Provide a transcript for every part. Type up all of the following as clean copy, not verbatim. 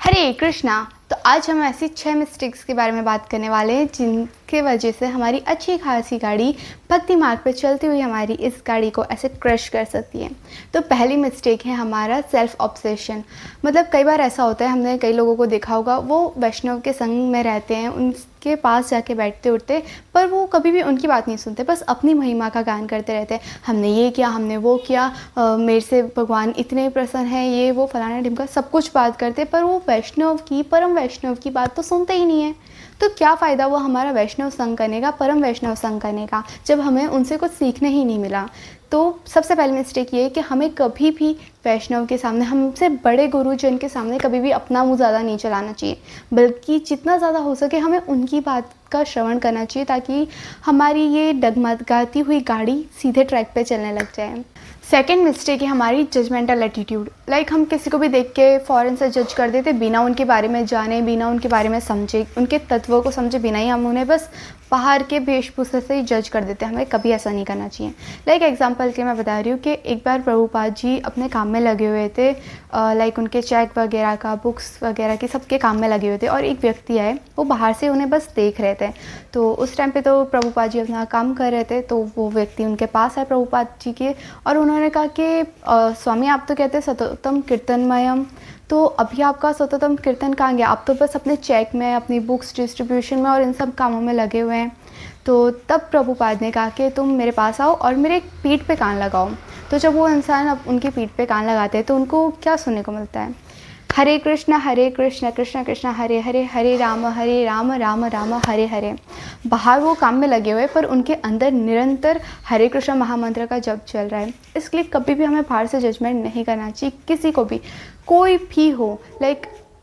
हरे कृष्णा। तो आज हम ऐसी 6 मिस्टेक्स के बारे में बात करने वाले हैं जिनके वजह से हमारी अच्छी खासी गाड़ी भक्ति मार्ग पे चलती हुई हमारी इस गाड़ी को ऐसे क्रश कर सकती है। तो पहली मिस्टेक है हमारा सेल्फ ऑब्सेशन। मतलब कई बार ऐसा होता है, हमने कई लोगों को देखा होगा, वो वैष्णव के संग में रहते हैं, उनके पास जाके बैठते उठते, पर वो कभी भी उनकी बात नहीं सुनते, बस अपनी महिमा का गान करते रहते हैं। हमने ये किया, हमने वो किया, मेरे से भगवान इतने प्रसन्न हैं, ये वो फलाना ढिमका सब कुछ बात करते, पर वो वैष्णव की, परम वैष्णव की बात तो सुनते ही नहीं है। तो क्या फ़ायदा वो हमारा वैष्णव संग करने का, परम वैष्णव संग करने का, जब हमें उनसे कुछ सीखने ही नहीं मिला। तो सबसे पहली मिस्टेक ये है कि हमें कभी भी वैष्णव के सामने, हमसे बड़े गुरुजन के सामने कभी भी अपना मुंह ज़्यादा नहीं चलाना चाहिए, बल्कि जितना ज़्यादा हो सके हमें उनकी बात का श्रवण करना चाहिए, ताकि हमारी ये डगमगाती हुई गाड़ी सीधे ट्रैक पे चलने लग जाए। सेकेंड मिस्टेक है हमारी जजमेंटल एटीट्यूड। हम किसी को भी देख के फ़ौरन से जज कर देते, बिना उनके बारे में जाने, बिना उनके बारे में समझे, उनके तत्वों को समझे बिना ही हम उन्हें बस बाहर के वेशभूषा से ही जज कर देते हैं। हमें कभी ऐसा नहीं करना चाहिए। एग्जांपल के मैं बता रही हूँ कि एक बार प्रभुपाद जी अपने काम में लगे हुए थे, उनके चेक वगैरह का, बुक्स वगैरह के, सबके काम में लगे हुए थे, और एक व्यक्ति आए, वो बाहर से उन्हें बस देख रहे थे। तो उस टाइम पे तो प्रभुपाद जी अपना काम कर रहे थे, तो वो व्यक्ति उनके पास आए प्रभुपाद जी के, और उन्होंने कहा कि स्वामी, आप तो कहते हैं सततम कीर्तनमयम, तो अभी आपका सततम कीर्तन कहाँ गया? आप तो बस अपने चेक में, अपनी बुक्स डिस्ट्रीब्यूशन में और इन सब कामों में लगे हुए हैं। तो तब प्रभुपाद ने कहा कि तुम मेरे पास आओ और मेरे पीठ पे कान लगाओ। तो जब वो इंसान अब उनकी पीठ पे कान लगाते हैं तो उनको क्या सुनने को मिलता है? हरे कृष्ण कृष्ण कृष्ण हरे हरे, हरे राम राम राम हरे हरे। बाहर वो काम में लगे हुए, पर उनके अंदर निरंतर हरे कृष्ण महामंत्र का जप चल रहा है। इसलिए कभी भी हमें बाहर से जजमेंट नहीं करना चाहिए, किसी को भी, कोई भी हो।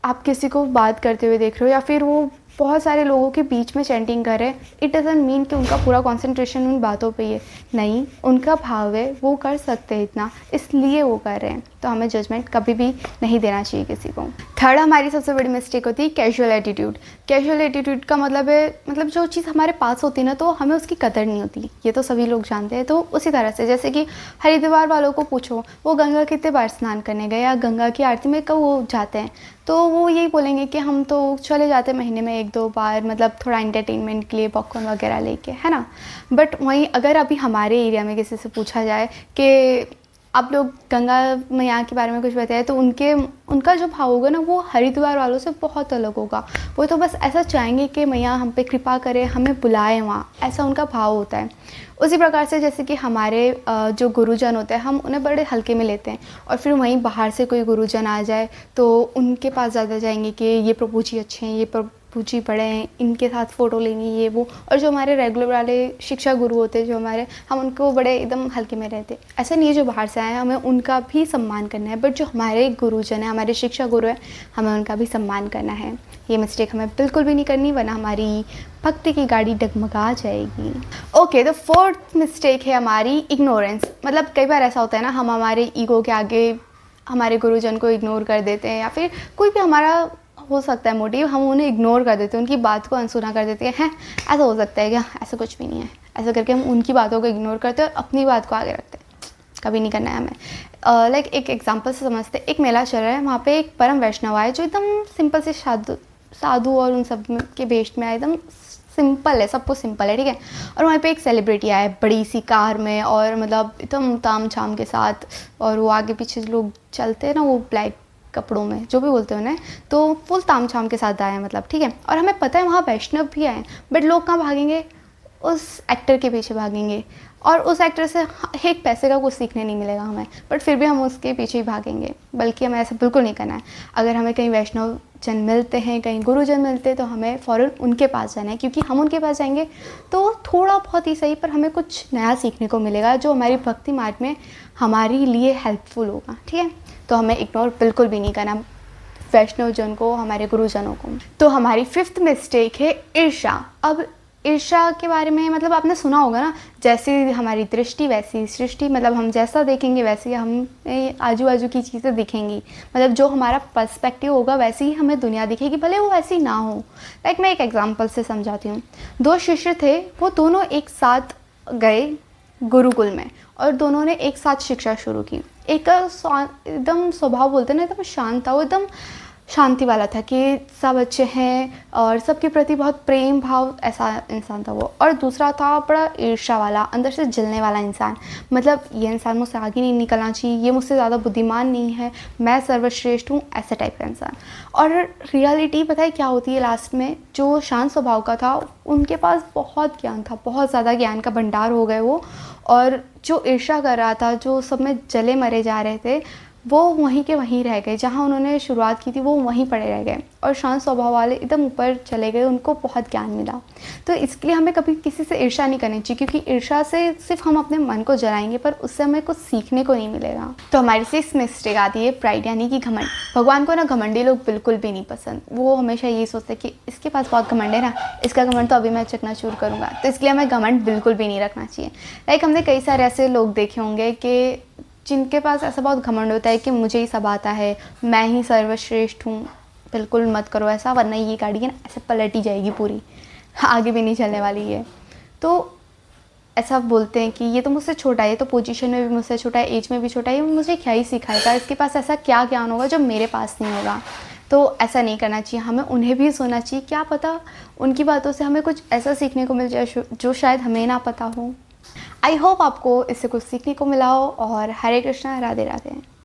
आप किसी को बात करते हुए देख रहे हो, या फिर वो बहुत सारे लोगों के बीच में चैंटिंग कर रहे हैं, इट डजंट मीन कि उनका पूरा कंसंट्रेशन उन बातों पे ही है। नहीं, उनका भाव है, वो कर सकते हैं इतना, इसलिए वो कर रहे हैं। तो हमें जजमेंट कभी भी नहीं देना चाहिए किसी को। थर्ड हमारी सबसे बड़ी मिस्टेक होती है कैजुअल एटीट्यूड। कैजुअल एटीट्यूड का मतलब है, जो चीज़ हमारे पास होती है ना, तो हमें उसकी कदर नहीं होती, ये तो सभी लोग जानते हैं। तो उसी तरह से जैसे कि हरिद्वार वालों को पूछो, वो गंगा कितने बार स्नान करने गए, या गंगा की आरती में कब वो जाते हैं, तो वो यही बोलेंगे कि हम तो चले जाते महीने में 1-2 बार, थोड़ा एंटरटेनमेंट के लिए पॉपकॉर्न वगैरह लेके, है ना। बट वहीं अगर अभी हमारे एरिया में किसी से पूछा जाए कि आप लोग गंगा मैया के बारे में कुछ बताएं, तो उनका जो भाव होगा ना, वो हरिद्वार वालों से बहुत अलग होगा। वो तो बस ऐसा चाहेंगे कि मैया हम पे कृपा करे, हमें बुलाए वहाँ, ऐसा उनका भाव होता है। उसी प्रकार से जैसे कि हमारे जो गुरुजन होते हैं, हम उन्हें बड़े हल्के में लेते हैं, और फिर वहीं बाहर से कोई गुरुजन आ जाए तो उनके पास ज़्यादा जाएंगे कि ये प्रभु जी अच्छे हैं, ये प्रभु जी बड़े हैं, इनके साथ फ़ोटो लेनी, ये वो। और जो हमारे रेगुलर वाले शिक्षा गुरु होते हैं, जो हमारे, हम उनको बड़े एकदम हल्के में रहते। ऐसा नहीं है जो बाहर से आए हैं हमें उनका भी सम्मान करना है, बट जो हमारे गुरुजन हैं, हमारे शिक्षा गुरु हैं, हमें उनका भी सम्मान करना है। ये मिस्टेक हमें बिल्कुल भी नहीं करनी, वरना हमारी भक्ति की गाड़ी डगमगा जाएगी। ओके, तो फोर्थ मिस्टेक है हमारी इग्नोरेंस। कई बार ऐसा होता है ना, हम हमारे ईगो के आगे हमारे गुरुजन को इग्नोर कर देते हैं, या फिर कोई भी हमारा हो सकता है मोटिव, हम उन्हें इग्नोर कर देते हैं, उनकी बात को अनसुना कर देते हैं। ऐसा हो सकता है क्या? ऐसा कुछ भी नहीं है। ऐसा करके हम उनकी बातों को इग्नोर करते हैं और अपनी बात को आगे रखते हैं। कभी नहीं करना है हमें। एक एग्जांपल से समझते हैं। एक मेला चल रहा है, वहाँ पे एक परम वैष्णव आए, जो एकदम सिंपल से साधु और उन सब के भेष में आए, एकदम सिंपल है, सब कुछ सिंपल है, ठीक है। और वहाँ पे एक सेलिब्रिटी आया बड़ी सी कार में, और एकदम ताम झाम के साथ, और वो आगे पीछे लोग चलते हैं ना, वो ब्लैक कपड़ों में, जो भी बोलते हैं उन्हें, तो फुल ताम झाम के साथ आए, ठीक है। और हमें पता है वहाँ वैष्णव भी आए, बट लोग कहाँ भागेंगे? उस एक्टर के पीछे भागेंगे, और उस एक्टर से एक पैसे का कुछ सीखने नहीं मिलेगा हमें, बट फिर भी हम उसके पीछे ही भागेंगे। बल्कि हमें ऐसा बिल्कुल नहीं करना है। अगर हमें कहीं वैष्णव जन मिलते हैं, कहीं गुरुजन मिलते हैं, तो हमें फ़ौरन उनके पास जाना है, क्योंकि हम उनके पास जाएंगे तो थोड़ा बहुत ही सही, पर हमें कुछ नया सीखने को मिलेगा, जो हमारी भक्ति मार्ग में हमारे लिए हेल्पफुल होगा, ठीक है। तो हमें इग्नोर बिल्कुल भी नहीं करना वैष्णव जन को, हमारे गुरुजनों को। तो हमारी फिफ्थ मिस्टेक है ईर्ष्या। अब ईर्ष्या के बारे में आपने सुना होगा ना, जैसी हमारी दृष्टि वैसी सृष्टि। हम जैसा देखेंगे वैसे हमें आजू बाजू की चीज़ें दिखेंगी। जो हमारा पर्सपेक्टिव होगा वैसी ही हमें दुनिया दिखेगी, भले वो वैसी ना हो। मैं एक एग्जांपल से समझाती हूँ। 2 शिष्य थे, वो दोनों एक साथ गए गुरुकुल में, और दोनों ने एक साथ शिक्षा शुरू की। एक एकदम स्वभाव बोलते हैं ना, एकदम शांत था, वो एकदम शांति वाला था कि सब अच्छे हैं और सबके प्रति बहुत प्रेम भाव ऐसा इंसान था वो। और दूसरा था बड़ा ईर्ष्या वाला, अंदर से जलने वाला इंसान। मतलब ये इंसान मुझसे आगे नहीं निकलना चाहिए, ये मुझसे ज़्यादा बुद्धिमान नहीं है, मैं सर्वश्रेष्ठ हूँ, ऐसे टाइप का इंसान। और रियलिटी पता है क्या होती है लास्ट में, जो शांत स्वभाव का था उनके पास बहुत ज्ञान था, बहुत ज़्यादा ज्ञान का भंडार हो गए वो। और जो ईर्ष्या कर रहा था, जो सब में जले मरे जा रहे थे, वो वहीं के वहीं रह गए, जहाँ उन्होंने शुरुआत की थी वो वहीं पड़े रह गए। और शांत स्वभाव वाले एकदम ऊपर चले गए, उनको बहुत ज्ञान मिला। तो इसके लिए हमें कभी किसी से ईर्ष्या नहीं करनी चाहिए, क्योंकि ईर्ष्या से सिर्फ हम अपने मन को जलाएंगे, पर उससे हमें कुछ सीखने को नहीं मिलेगा। तो हमारी 6th मिस्टेक आती है प्राइड, यानी कि घमंड। भगवान को ना घमंडी लोग बिल्कुल भी नहीं पसंद। वो हमेशा यही सोचते कि इसके पास बहुत घमंड है ना, इसका घमंड तो अभी मैं चकनाचूर करूँगा। तो इसके लिए हमें घमंड बिल्कुल भी नहीं रखना चाहिए। लाइक हमने कई सारे ऐसे लोग देखे होंगे कि जिनके पास ऐसा बहुत घमंड होता है कि मुझे ही सब आता है, मैं ही सर्वश्रेष्ठ हूँ। बिल्कुल मत करो ऐसा, वरना ये गाड़ी है ना ऐसे पलट ही जाएगी पूरी, आगे भी नहीं चलने वाली है। तो ऐसा बोलते हैं कि ये तो मुझसे छोटा है, ये तो पोजीशन में भी मुझसे छोटा है, एज में भी छोटा है, ये मुझे क्या ही सिखाएगा, इसके पास ऐसा क्या ज्ञान होगा जो मेरे पास नहीं होगा। तो ऐसा नहीं करना चाहिए, हमें उन्हें भी सुनना चाहिए। क्या पता उनकी बातों से हमें कुछ ऐसा सीखने को मिल जाए जो शायद हमें ना पता हो। आई होप आपको इससे कुछ सीखने को मिला हो। और हरे कृष्णा, राधे राधे।